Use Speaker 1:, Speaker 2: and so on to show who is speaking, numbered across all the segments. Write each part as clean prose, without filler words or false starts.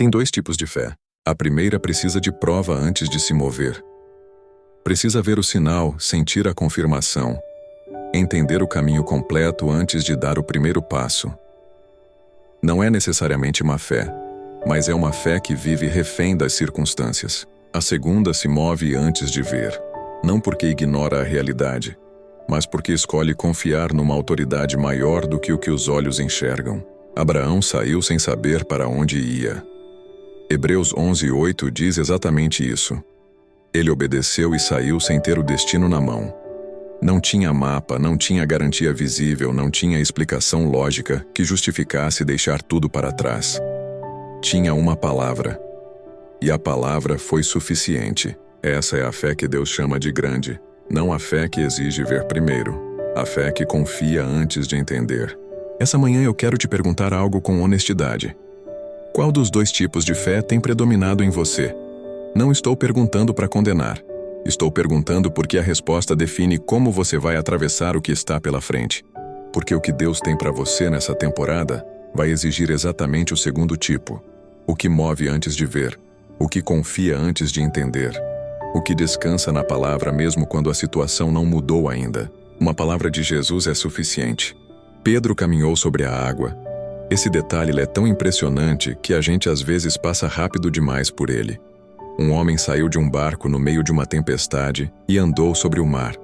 Speaker 1: Tem dois tipos de fé. A primeira precisa de prova antes de se mover. Precisa ver o sinal, sentir a confirmação, entender o caminho completo antes de dar o primeiro passo. Não é necessariamente má fé, mas é uma fé que vive refém das circunstâncias. A segunda se move antes de ver, não porque ignora a realidade, mas porque escolhe confiar numa autoridade maior do que o que os olhos enxergam. Abraão saiu sem saber para onde ia. Hebreus 11:8 diz exatamente isso. Ele obedeceu e saiu sem ter o destino na mão. Não tinha mapa, não tinha garantia visível, não tinha explicação lógica que justificasse deixar tudo para trás. Tinha uma palavra. E a palavra foi suficiente. Essa é a fé que Deus chama de grande, não a fé que exige ver primeiro, a fé que confia antes de entender. Essa manhã eu quero te perguntar algo com honestidade. Qual dos dois tipos de fé tem predominado em você? Não estou perguntando para condenar. Estou perguntando porque a resposta define como você vai atravessar o que está pela frente. Porque o que Deus tem para você nessa temporada vai exigir exatamente o segundo tipo. O que move antes de ver. O que confia antes de entender. O que descansa na palavra mesmo quando a situação não mudou ainda. Uma palavra de Jesus é suficiente. Pedro caminhou sobre a água. Esse detalhe é tão impressionante que a gente às vezes passa rápido demais por ele. Um homem saiu de um barco no meio de uma tempestade e andou sobre o mar.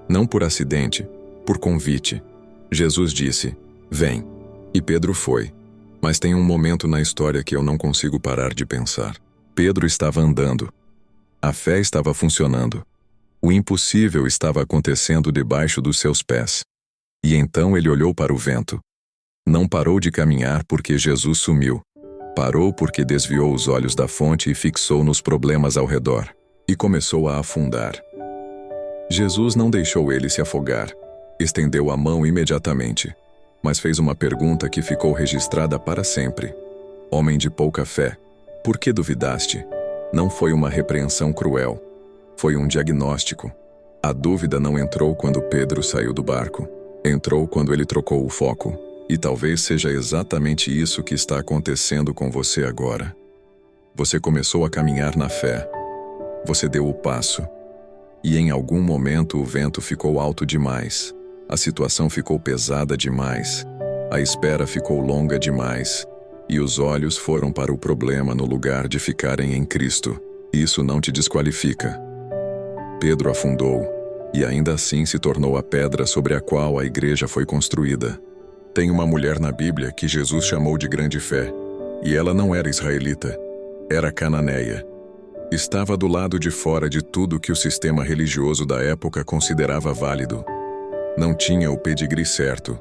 Speaker 1: Não por acidente, por convite. Jesus disse, vem. E Pedro foi. Mas tem um momento na história que eu não consigo parar de pensar. Pedro estava andando. A fé estava funcionando. O impossível estava acontecendo debaixo dos seus pés. E então ele olhou para o vento. Não parou de caminhar porque Jesus sumiu. Parou porque desviou os olhos da fonte e fixou nos problemas ao redor. E começou a afundar. Jesus não deixou ele se afogar. Estendeu a mão imediatamente. Mas fez uma pergunta que ficou registrada para sempre. Homem de pouca fé, por que duvidaste? Não foi uma repreensão cruel. Foi um diagnóstico. A dúvida não entrou quando Pedro saiu do barco. Entrou quando ele trocou o foco. E talvez seja exatamente isso que está acontecendo com você agora. Você começou a caminhar na fé. Você deu o passo. E em algum momento o vento ficou alto demais. A situação ficou pesada demais. A espera ficou longa demais. E os olhos foram para o problema no lugar de ficarem em Cristo. Isso não te desqualifica. Pedro afundou, e ainda assim se tornou a pedra sobre a qual a igreja foi construída. Tem uma mulher na Bíblia que Jesus chamou de grande fé, e ela não era israelita, era cananeia. Estava do lado de fora de tudo que o sistema religioso da época considerava válido. Não tinha o pedigree certo,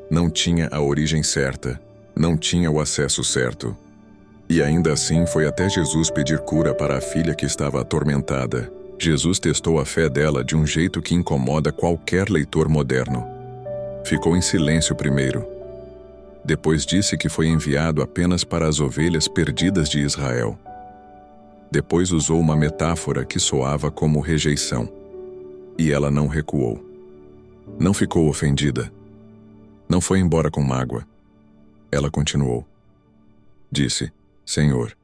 Speaker 1: não tinha a origem certa, não tinha o acesso certo. E ainda assim foi até Jesus pedir cura para a filha que estava atormentada. Jesus testou a fé dela de um jeito que incomoda qualquer leitor moderno. Ficou em silêncio primeiro. Depois disse que foi enviado apenas para as ovelhas perdidas de Israel. Depois usou uma metáfora que soava como rejeição. E ela não recuou. Não ficou ofendida. Não foi embora com mágoa. Ela continuou. Disse, Senhor,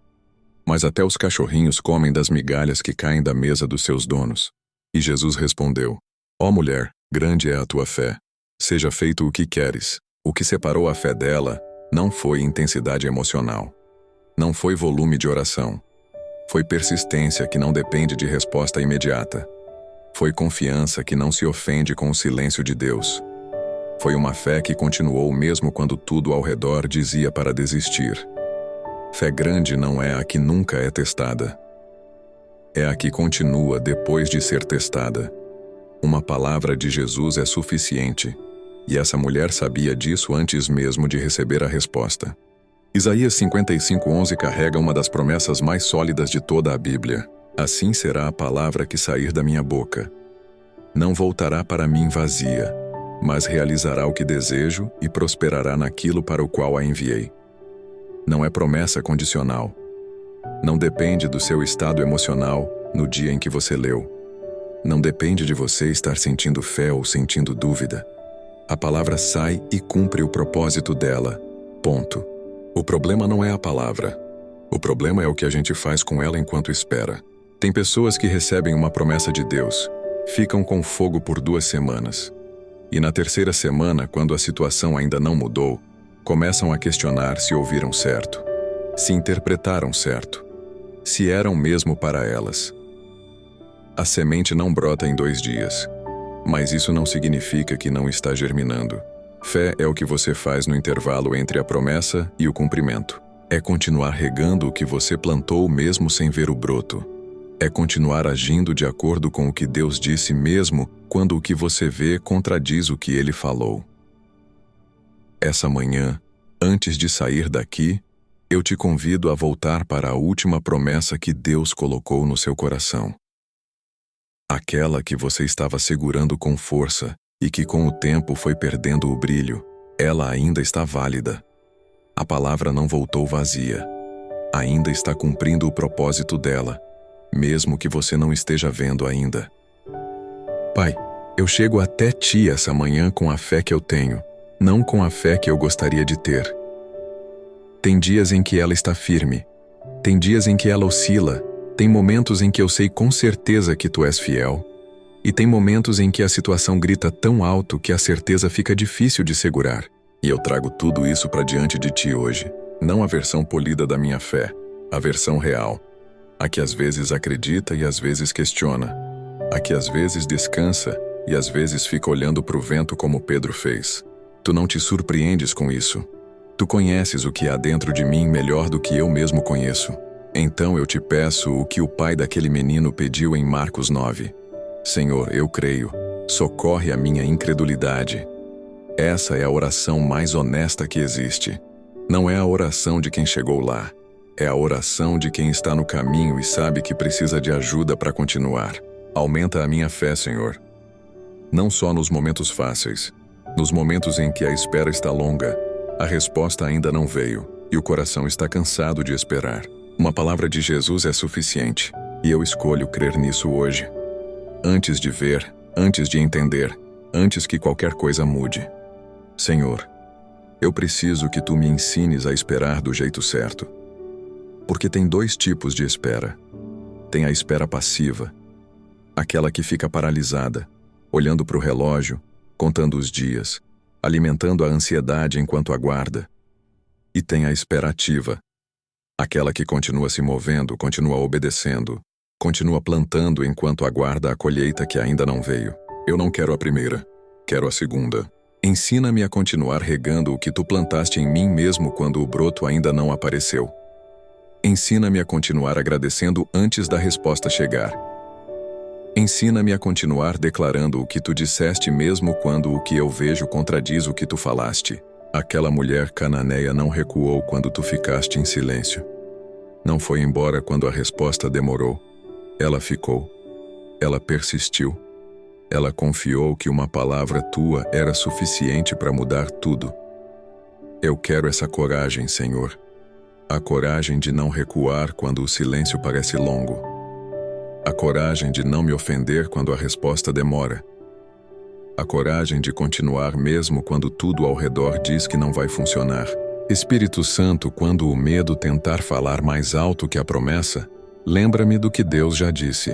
Speaker 1: mas até os cachorrinhos comem das migalhas que caem da mesa dos seus donos. E Jesus respondeu, ó mulher, grande é a tua fé. Seja feito o que queres. O que separou a fé dela não foi intensidade emocional. Não foi volume de oração. Foi persistência que não depende de resposta imediata. Foi confiança que não se ofende com o silêncio de Deus. Foi uma fé que continuou mesmo quando tudo ao redor dizia para desistir. Fé grande não é a que nunca é testada. É a que continua depois de ser testada. Uma palavra de Jesus é suficiente. E essa mulher sabia disso antes mesmo de receber a resposta. Isaías 55:11 carrega uma das promessas mais sólidas de toda a Bíblia. Assim será a palavra que sair da minha boca. Não voltará para mim vazia, mas realizará o que desejo e prosperará naquilo para o qual a enviei. Não é promessa condicional. Não depende do seu estado emocional no dia em que você leu. Não depende de você estar sentindo fé ou sentindo dúvida. A palavra sai e cumpre o propósito dela. Ponto. O problema não é a palavra. O problema é o que a gente faz com ela enquanto espera. Tem pessoas que recebem uma promessa de Deus, ficam com fogo por 2 semanas. E na 3ª semana, quando a situação ainda não mudou, começam a questionar se ouviram certo, se interpretaram certo, se eram mesmo para elas. A semente não brota em 2 dias, mas isso não significa que não está germinando. Fé é o que você faz no intervalo entre a promessa e o cumprimento. É continuar regando o que você plantou mesmo sem ver o broto. É continuar agindo de acordo com o que Deus disse mesmo quando o que você vê contradiz o que Ele falou. Essa manhã, antes de sair daqui, eu te convido a voltar para a última promessa que Deus colocou no seu coração. Aquela que você estava segurando com força e que com o tempo foi perdendo o brilho, ela ainda está válida. A palavra não voltou vazia. Ainda está cumprindo o propósito dela, mesmo que você não esteja vendo ainda. Pai, eu chego até Ti essa manhã com a fé que eu tenho, não com a fé que eu gostaria de ter. Tem dias em que ela está firme, tem dias em que ela oscila, tem momentos em que eu sei com certeza que Tu és fiel, e tem momentos em que a situação grita tão alto que a certeza fica difícil de segurar. E eu trago tudo isso para diante de Ti hoje, não a versão polida da minha fé, a versão real, a que às vezes acredita e às vezes questiona, a que às vezes descansa e às vezes fica olhando para o vento como Pedro fez. Tu não te surpreendes com isso. Tu conheces o que há dentro de mim melhor do que eu mesmo conheço. Então eu te peço o que o pai daquele menino pediu em Marcos 9. Senhor, eu creio, socorre a minha incredulidade. Essa é a oração mais honesta que existe. Não é a oração de quem chegou lá. É a oração de quem está no caminho e sabe que precisa de ajuda para continuar. Aumenta a minha fé, Senhor. Não só nos momentos fáceis. Nos momentos em que a espera está longa, a resposta ainda não veio e o coração está cansado de esperar. Uma palavra de Jesus é suficiente e eu escolho crer nisso hoje. Antes de ver, antes de entender, antes que qualquer coisa mude. Senhor, eu preciso que Tu me ensines a esperar do jeito certo. Porque tem 2 tipos de espera. Tem a espera passiva, aquela que fica paralisada, olhando para o relógio, contando os dias, alimentando a ansiedade enquanto aguarda. E tem a espera ativa, aquela que continua se movendo, continua obedecendo, continua plantando enquanto aguarda a colheita que ainda não veio. Eu não quero a primeira, quero a segunda. Ensina-me a continuar regando o que Tu plantaste em mim mesmo quando o broto ainda não apareceu. Ensina-me a continuar agradecendo antes da resposta chegar. Ensina-me a continuar declarando o que Tu disseste mesmo quando o que eu vejo contradiz o que Tu falaste. Aquela mulher cananeia não recuou quando Tu ficaste em silêncio. Não foi embora quando a resposta demorou. Ela ficou. Ela persistiu. Ela confiou que uma palavra Tua era suficiente para mudar tudo. Eu quero essa coragem, Senhor. A coragem de não recuar quando o silêncio parece longo. A coragem de não me ofender quando a resposta demora. A coragem de continuar mesmo quando tudo ao redor diz que não vai funcionar. Espírito Santo, quando o medo tentar falar mais alto que a promessa, lembra-me do que Deus já disse.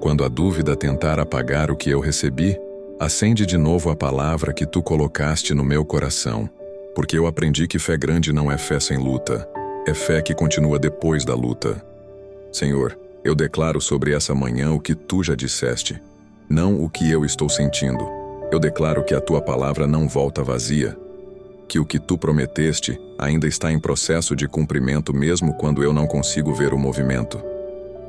Speaker 1: Quando a dúvida tentar apagar o que eu recebi, acende de novo a palavra que Tu colocaste no meu coração, porque eu aprendi que fé grande não é fé sem luta, é fé que continua depois da luta. Senhor, eu declaro sobre essa manhã o que Tu já disseste, não o que eu estou sentindo. Eu declaro que a Tua palavra não volta vazia, que o que Tu prometeste ainda está em processo de cumprimento mesmo quando eu não consigo ver o movimento.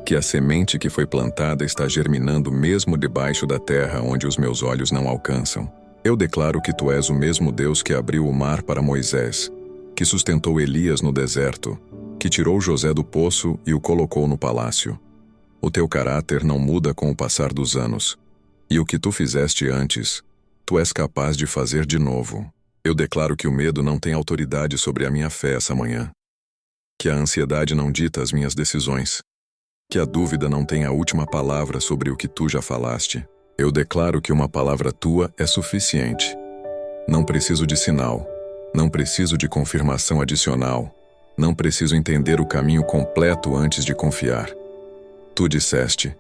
Speaker 1: Que a semente que foi plantada está germinando mesmo debaixo da terra onde os meus olhos não alcançam. Eu declaro que Tu és o mesmo Deus que abriu o mar para Moisés, que sustentou Elias no deserto, que tirou José do poço e o colocou no palácio. O Teu caráter não muda com o passar dos anos, e o que Tu fizeste antes, Tu és capaz de fazer de novo. Eu declaro que o medo não tem autoridade sobre a minha fé essa manhã, que a ansiedade não dita as minhas decisões, que a dúvida não tem a última palavra sobre o que Tu já falaste. Eu declaro que uma palavra Tua é suficiente. Não preciso de sinal, não preciso de confirmação adicional. Não preciso entender o caminho completo antes de confiar. Tu disseste,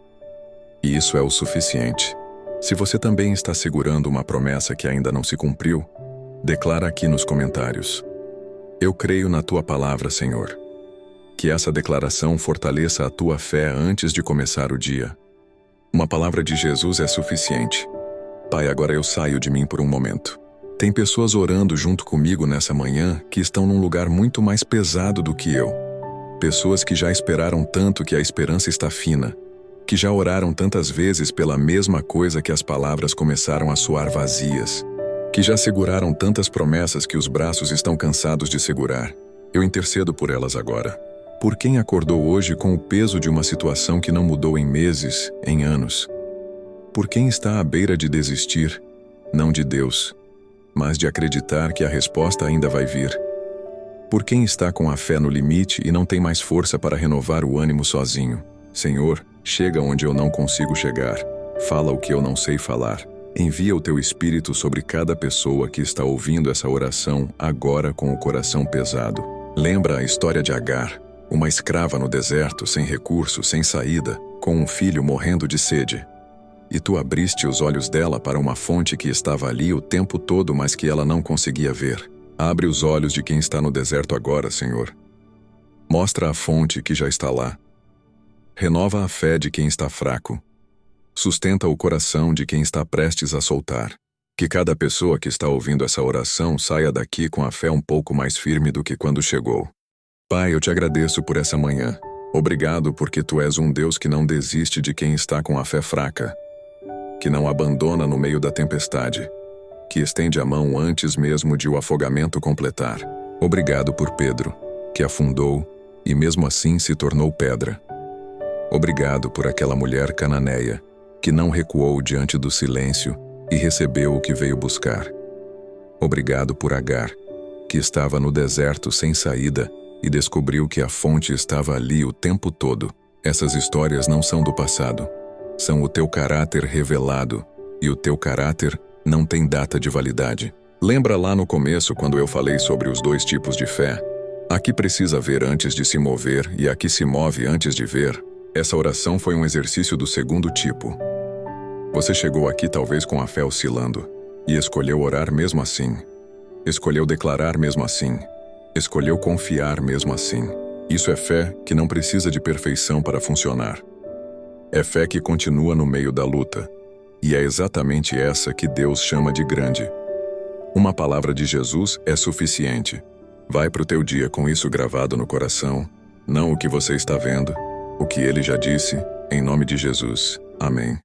Speaker 1: e isso é o suficiente. Se você também está segurando uma promessa que ainda não se cumpriu, declara aqui nos comentários: eu creio na tua palavra, Senhor. Que essa declaração fortaleça a tua fé antes de começar o dia. Uma palavra de Jesus é suficiente. Pai, agora eu saio de mim por um momento. Tem pessoas orando junto comigo nessa manhã que estão num lugar muito mais pesado do que eu. Pessoas que já esperaram tanto que a esperança está fina, que já oraram tantas vezes pela mesma coisa que as palavras começaram a soar vazias, que já seguraram tantas promessas que os braços estão cansados de segurar. Eu intercedo por elas agora. Por quem acordou hoje com o peso de uma situação que não mudou em meses, em anos? Por quem está à beira de desistir, não de Deus, mas de acreditar que a resposta ainda vai vir? Por quem está com a fé no limite e não tem mais força para renovar o ânimo sozinho? Senhor, chega onde eu não consigo chegar. Fala o que eu não sei falar. Envia o teu Espírito sobre cada pessoa que está ouvindo essa oração agora com o coração pesado. Lembra a história de Agar, uma escrava no deserto, sem recurso, sem saída, com um filho morrendo de sede. E tu abriste os olhos dela para uma fonte que estava ali o tempo todo, mas que ela não conseguia ver. Abre os olhos de quem está no deserto agora, Senhor. Mostra a fonte que já está lá. Renova a fé de quem está fraco. Sustenta o coração de quem está prestes a soltar. Que cada pessoa que está ouvindo essa oração saia daqui com a fé um pouco mais firme do que quando chegou. Pai, eu te agradeço por essa manhã. Obrigado porque tu és um Deus que não desiste de quem está com a fé fraca, que não abandona no meio da tempestade, que estende a mão antes mesmo de o afogamento completar. Obrigado por Pedro, que afundou e mesmo assim se tornou pedra. Obrigado por aquela mulher cananeia, que não recuou diante do silêncio e recebeu o que veio buscar. Obrigado por Agar, que estava no deserto sem saída e descobriu que a fonte estava ali o tempo todo. Essas histórias não são do passado. São o teu caráter revelado, e o teu caráter não tem data de validade. Lembra lá no começo quando eu falei sobre os dois tipos de fé? A que precisa ver antes de se mover e a que se move antes de ver? Essa oração foi um exercício do segundo tipo. Você chegou aqui talvez com a fé oscilando, e escolheu orar mesmo assim. Escolheu declarar mesmo assim. Escolheu confiar mesmo assim. Isso é fé que não precisa de perfeição para funcionar. É fé que continua no meio da luta. E é exatamente essa que Deus chama de grande. Uma palavra de Jesus é suficiente. Vai pro teu dia com isso gravado no coração, não o que você está vendo, o que ele já disse, em nome de Jesus. Amém.